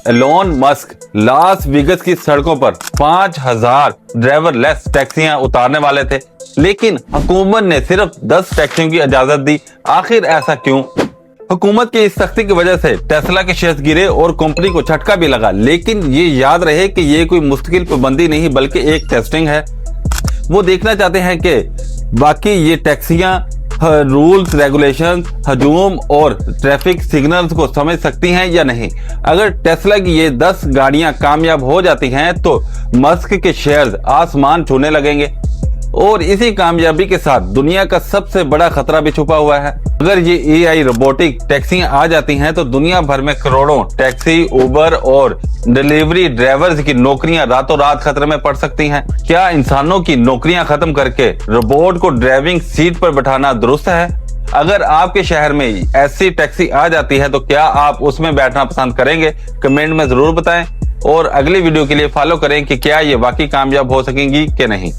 Elon Musk Las Vegas की सड़कों पर 5000 ड्राइवर लेस टैक्सियां उतारने वाले थे, लेकिन हुकूमत ने सिर्फ 10 टैक्सियों की इजाजत दी। आखिर ऐसा क्यों? हुकूमत की इस सख्ती की वजह से टेस्ला के शेयर्स गिरे और कंपनी को झटका भी लगा। लेकिन ये याद रहे कि ये कोई मुस्तकिल पाबंदी नहीं बल्कि एक टेस्टिंग है। वो देखना चाहते हैं कि बाकी ये टैक्सियां रूल्स, रेगुलेशन, हजूम और ट्रैफिक सिग्नल्स को समझ सकती हैं या नहीं। अगर टेस्ला की ये 10 गाड़ियां कामयाब हो जाती हैं तो मस्क के शेयर्स आसमान छूने लगेंगे और इसी कामयाबी के साथ दुनिया का सबसे बड़ा खतरा भी छुपा हुआ है। अगर ये एआई रोबोटिक टैक्सियां आ जाती हैं तो दुनिया भर में करोड़ों टैक्सी, उबर और डिलीवरी ड्राइवर्स की नौकरियां रातों रात खतरे में पड़ सकती हैं। क्या इंसानों की नौकरियां खत्म करके रोबोट को ड्राइविंग सीट पर बैठाना दुरुस्त है? अगर आपके शहर में ऐसी टैक्सी आ जाती है तो क्या आप उसमें बैठना पसंद करेंगे? कमेंट में जरूर बताएं और अगली वीडियो के लिए फॉलो करें कि क्या ये वाकई कामयाब हो सकेंगी कि नहीं।